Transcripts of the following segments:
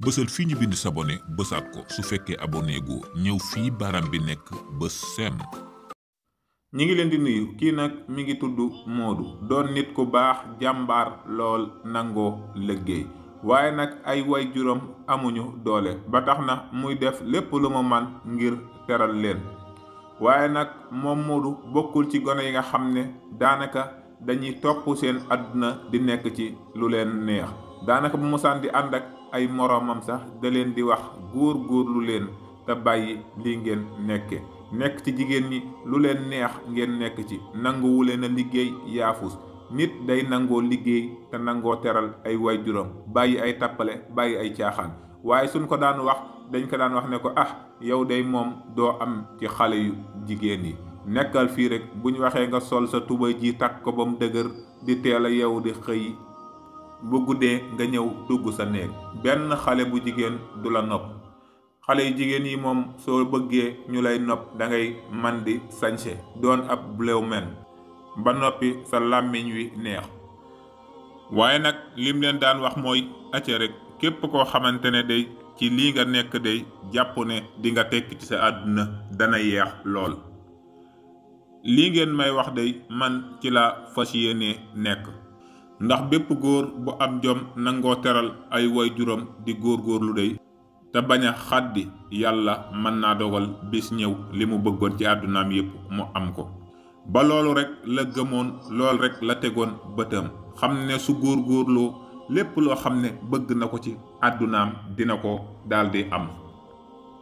bësal fii ñu bind s'abonner bësaat ko su fekkee abonné gu ñëw fii baaraam bi nekk bës sem. ñi ngi leen di nuyu kii nag mi ngi tudd Modou doon nit ku baax jàmbaar lool nangoo liggéey waaye nag ay waajuram amuñu doole ba tax na muy def lépp lu mu man ngir teral leen waaye nag moom Modou bokkul ci gone yi nga xam ne daanaka dañuy topp seen àdduna di nekk ci lu leen neex daanaka bu mosaan di ànd ak ay moroomam sax da leen di wax góor-góorlu leen te bàyyi lii ngeen nekk ci jigéen ñi lu leen neex ngeen nekk ci nanguwu leen a liggéey yaafus nit day nangoo liggéey te nangoo teral ay waajuram bàyyi ay tappale bàyyi ay caaxaan waaye suñ ko daan wax dañ ko daan wax ne ko yow day moom doo am ci xale yu jigéen yi nekkal fii rek bu ñu waxee nga sol sa tubay ji takk ko ba mu dëgër di teel a yow di xëy bu guddee nga ñëw dugg sa néeg benn xale bu jigéen du la nopp xale yu jigéen yi moom soo bëggee ñu lay nopp da ngay man di sañse doon ab blewmen ba noppi sa làmmiñ wi neex waaye nag lim leen daan wax mooy acca rek képp koo xamante ne day ci lii nga nekk day jàpp ne di nga tekk ci sa àdduna dana yeex lool lii ngeen may wax day man ci la fas yéene nekk ndax bépp góor bu am jom nangoo teral ay waajuram di góorgóorlu day te bañ a xàddi yàlla mën naa dogal bis ñëw li mu bëggoon ci àddunaam yépp mu am ko ba loolu rek la gëmoon lool rek la tegoon bëtam xam ne su góorgóorloo lépp loo xam ne bëgg na ko ci àddunaam dina ko daldi am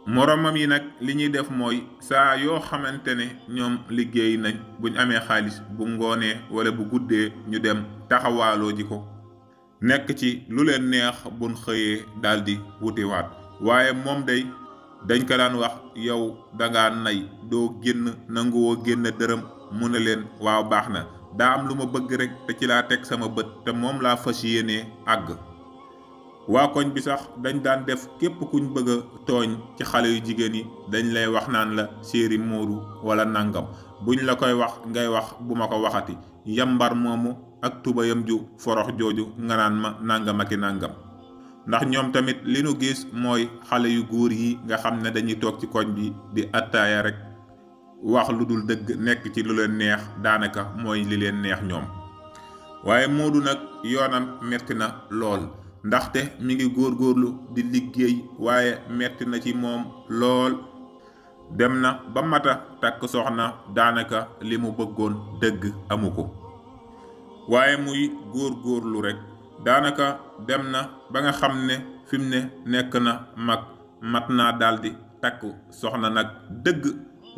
moroomam yi nag li ñuy def mooy saa yoo xamante ne ñoom liggéey nañ buñ amee xaalis bu ngoonee wala bu guddee ñu dem taxawaaloo ji ko nekk ci lu leen neex buñ xëyee daldi wutiwaat waaye moom day dañ ko daan wax yow danga nay doo génn nanguwoo génn dërëm mu ne leen waaw baax na daa am lu ma bëgg rek te ci laa teg sama bët te moom laa fas yéenee àgg waa koñ bi sax dañ daan def képp kuñ bëgg a tooñ ci xale yu jigéen yi dañ lay wax naan la séeri Moodu wala nangam buñ la koy wax ngay wax bu ma ko waxati yambar moomu ak tubayam ju forox jooju nga naan ma nangam aki nangam ndax ñoom tamit li nu gis mooy xale yu góor yi nga xam ne dañuy toog ci koñ bi di attaaya rek wax lu dul dëgg nekk ci lu leen neex daanaka mooy li leen neex ñoom waaye Moodu nag yoonam metti na lool ndaxte mi ngi góorgóorlu di liggéey waaye metti na ci moom lool dem na ba mata takk soxna daanaka li mu bëggoon dëgg amu ko waaye muy góorgóorlu rek daanaka dem na ba nga xam ne fi mu ne nekk na mat naa daldi takk soxna nag dëgg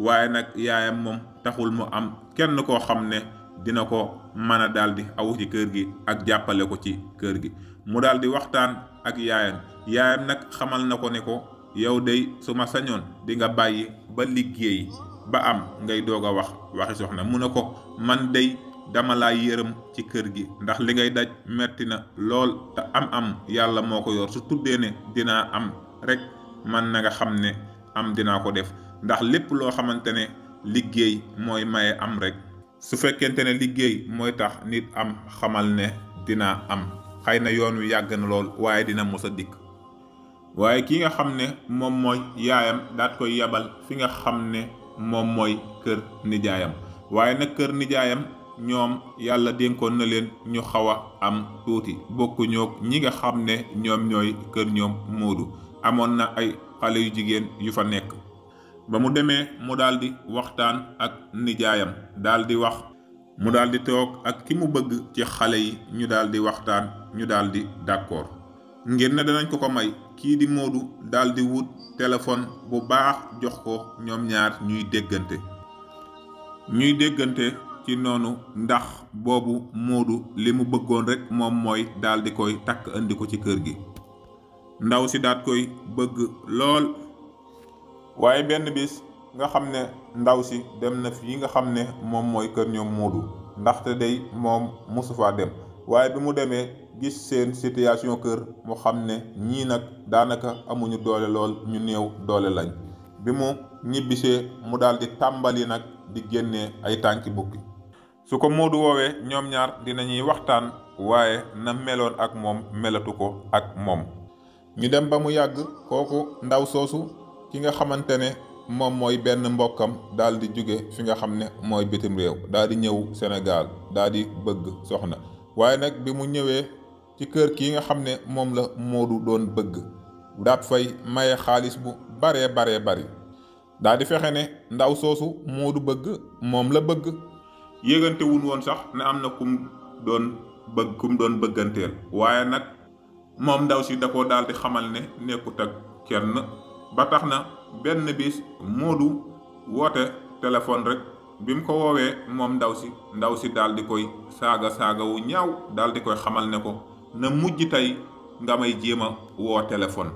waaye nag yaayam moom taxul mu am kenn koo xam ne dina ko mën a daldi awu ci kër gi ak jàppale ko ci kër gi mu daldi waxtaan ak yaayam nag xamal na ko ne ko yow day su ma sañoon di nga bàyyi ba liggéey ba am ngay doog a waxi soxna mu ne ko man day dama laa yërëm ci kër gi ndax li ngay daj metti na lool te am yàlla moo ko yor su tuddee ne dinaa am rek man na nga xam ne am dinaa ko def ndax lépp loo xamante ne liggéey mooy maye am rek su fekkente ne liggéey mooy tax nit am xamal ne dinaa am xëy na yoon wi yàgg na lool waaye dina mos a dikk waaye ki nga xam ne moom mooy yaayam daat koy yabal fi nga xam ne moom mooy kër nijaayam waaye nag kër nijaayam ñoom yàlla dénkoon na leen ñu xaw a am tuuti bokku ñoog ñi nga xam ne ñoom ñooy kër ñoom Moodu amoon na ay xale yu jigéen yu fa nekk ba mu demee mu daldi waxtaan ak nijaayam daldi wax mu daldi toog ak ki mu bëgg ci xale yi ñu daldi waxtaan ñu daldi d'accord ngir ne danañ ko may kii di Moodu daldi wut téléphone bu baax jox ko ñoom ñaar ñuy déggante ci noonu ndax boobu Moodu li mu bëggoon rek moom mooy daldi koy takk andi ko ci kër gi ndaw si daat koy bëgg lool waaye benn bis nga xam ne ndaw si dem na fii nga xam ne moom mooy kër ñoom Moodu ndaxte day moom mosu faa dem waaye bi mu demee gis seen situation kër mu xam ne ñii nag daanaka amuñu doole lool ñu néew doole lañ bi mu ñibbisee mu daldi tàmbali nag di génnee ay tànki bukki su ko Moodu woowee ñoom ñaar dinañuy waxtaan waaye na meloon ak moom melatu ko ak moom ñu dem ba mu yàgg kooku ndaw soosu ki nga xamante ne moom mooy benn mbokkam daal di jóge fi nga xam ne mooy bitim réew daal di ñëw Sénégal daal di bëgg soxna waaye nag bi mu ñëwee ci kër kii nga xam ne moom la Moodu doon bëgg daat fay maye xaalis bu baree bari daal di fexe ne ndaw soosu Moodu bëgg moom la bëgg yëgante wun woon sax ne am na kum doon bëgganteel waaye nag moom ndaw si da ko daal di xamal ne nekkut ak kenn ba tax na benn bis Moodu woote téléphone rek bi mu ko woowee moom ndaw si daal di koy saaga wu ñaaw daal di koy xamal ne ko na mujj tey nga may jéem a woo téléphone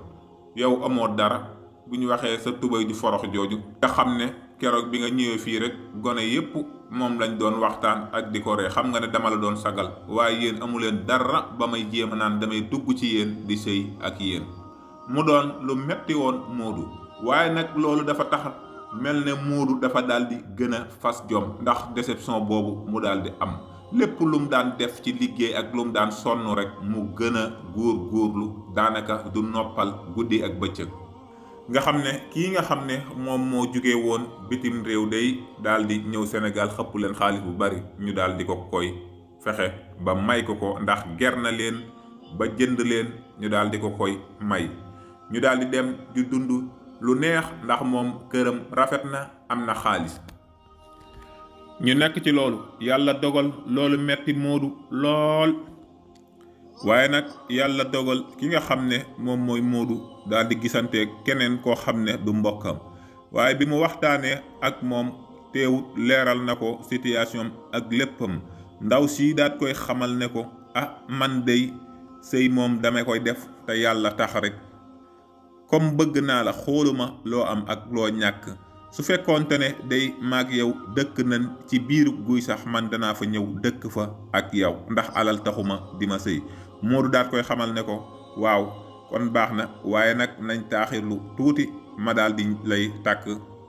yow amoo dara bu ñu waxee sa tubay di forox jooju nga xam ne keroog bi nga ñëwee fii rek gone yépp moom lañ doon waxtaan ak di ko ree xam nga ne dama la doon sagal waaye yéen amuleen dara ba may jéem a naan damay dugg ci yéen di sëy ak yéen mu doon lu metti woon Moodu waaye nag loolu dafa tax mel ne Moodu dafa daal di gën a fas jom ndax déception boobu mu daal di am lépp lu mu daan def ci liggéey ak lu mu daan sonn rek mu gën a góorlu daanaka du noppal guddi ak bëccëg nga xam ne kii nga xam ne moom moo jóge woon bitim réew day daal di ñëw Sénégal xëpp leen xaalis bu bari ñu daal di ko koy fexe ba may ko ndax ger na leen ba jënd leen ñu daal di ko koy may ñu daal di dem di dund lu neex ndax moom këram rafet na am na xaalis ñu nekk ci loolu yàlla dogal loolu metti Moodu lool waaye nag yàlla dogal ki nga xam ne moom mooy Moodu daal di gisante keneen koo xam ne du mbokkam waaye bi mu waxtaanee ak moom teewut leeral na ko situation ak léppam ndaw si daat koy xamal ne ko man dey sëy moom dama koy def te yàlla tax rek comme bëgg naa la xooluma loo am ak loo ñàkk su fekkoonte ne day maag yow dëkk nañ ci biir guy sax man danaa fa ñëw dëkk fa ak yow ndax alal taxuma di ma sëy Moodu daat koy xamal ne ko waaw kon baax na waaye nag nañ taaxirlu tuuti ma daal di lay tàkk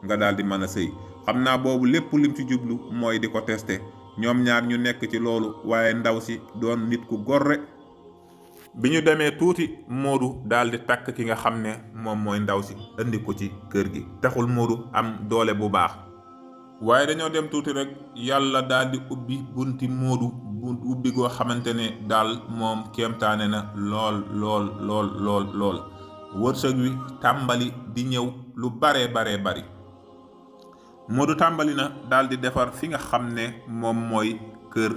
nga daal di mën a sëy xam naa boobu lépp lim ci jublu mooy di ko testé ñoom ñaar ñu nekk ci loolu waaye ndaw si doon nit ku gorre bi ñu demee tuuti Moodu daal di takk ki nga xam ne moom mooy ndaw si indi ko ci kër gi taxul Moodu am doole bu baax waaye dañoo dem tuuti rek yàlla daal di ubbi bunti Moodu ubbi goo xamante ne daal moom kéemtaane na lool wërsëg wi tàmbali di ñëw lu baree bari Moodu tàmbali na daal di defar fi nga xam ne moom mooy kër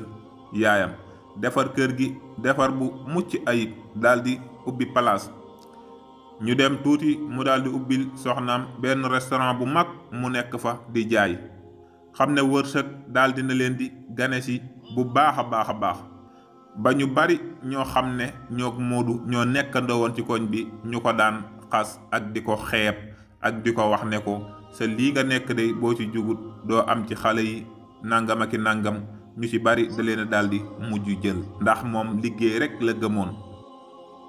yaayam defar kër gi defar bu mucc ayib daal di ubbi palaas ñu dem tuuti mu daal di ubbil soxnaam benn restaurant bu mag mu nekk fa di jaay xam ne wërsëg daal dina leen di gane si bu baax a baax ba ñu bari ñoo xam ne ñoo Moodu ñoo nekkandoo woon ci koñ bi ñu ko daan xas ak di ko xeeb ak di ko wax ne ko sa lii nga nekk de boo ci jugut doo am ci xale yi nangam ak i nangam ñu ci bari da leen a daal di mujj jël ndax moom liggéey rek la gëmoon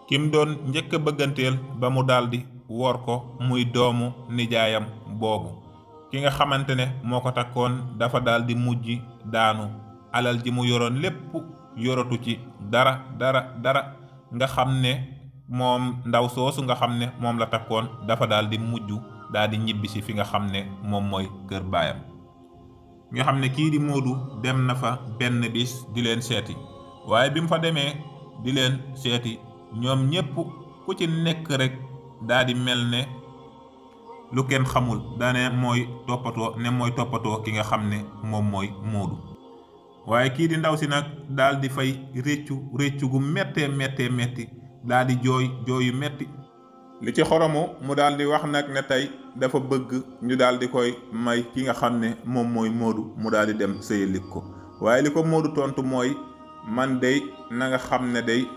kim doon njëkk a bëgganteel ba mu daal di wor ko muy doomu nijaayam boobu ki nga xamante ne moo ko takkoon dafa daal di mujj daanu alal ji mu yoroon lépp yoratu ci dara nga xam ne moom ndaw soosu nga xam ne moom la takkoon dafa daal di mujj daal di ñibbisi fi nga xam ne moom mooy kër baayam nga xam ne kii di Moodu dem na fa benn bis di leen seeti waaye bi mu fa demee di leen seeti ñoom ñépp ku ci nekk rek daal di mel ne lu kenn xamul daane mooy toppatoo ki nga xam ne moom mooy Moodu waaye kii di ndaw si nag daal di fay réccu gu metti daal di jooy yu metti li ci xoromu mu daal di wax nag ne tey dafa bëgg ñu daal di koy may ki nga xam ne moom mooy Moodu mu daal di dem sëyalik ko waaye li ko Moodu tontu mooy man day na nga xam ne day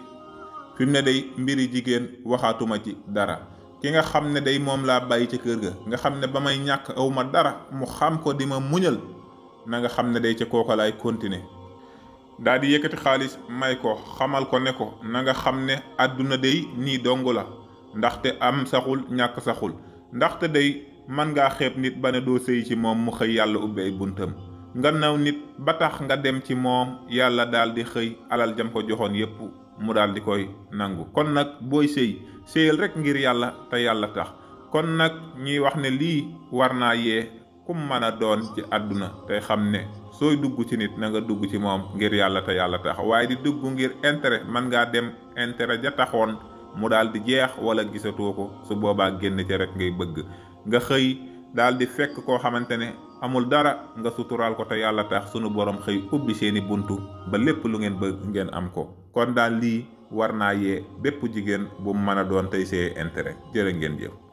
fi mu ne day mbiri jigéen waxaatuma ci dara ki nga xam ne day moom laa bàyyi ci kër ga nga xam ne ba may ñàkk awma dara mu xam ko di ma muñal na nga xam ne day ca kooka laay continuer daal di yëkkati xaalis may ko xamal ko ne ko na nga xam ne àdduna day nii dong la ndaxte am saxul ñàkk saxul ndaxte day man ngaa xeeb nit ba ne doo sëy ci moom mu xëy yàlla ubbi ay buntam nga naw nit ba tax nga dem ci moom yàlla daal di xëy alal jam ko joxoon yépp mu daal di koy nangu kon nag booy sëy séyal rek ngir yàlla te yàlla tax. kon nag ñuy wax ne lii war naa yee kum mën a doon ci àdduna te xam ne sooy dugg ci nit na nga dugg ci moom ngir yàlla te yàlla tax waaye di dugg ngir intérêt mën ngaa dem intérêt ja taxoon mu daal di jeex wala gisatoo ko su boobaa génn ci rek ngay bëgg nga xëy daal di fekk koo xamante ne amul dara nga suturaal ko te yàlla tax sunu borom xëy ubbi seeni buntu ba lépp lu ngeen bëgg ngeen am ko. kon daal lii war naa yee bépp jigéen bu mu mën a doon tey see intérêt jërë ngeen jëf.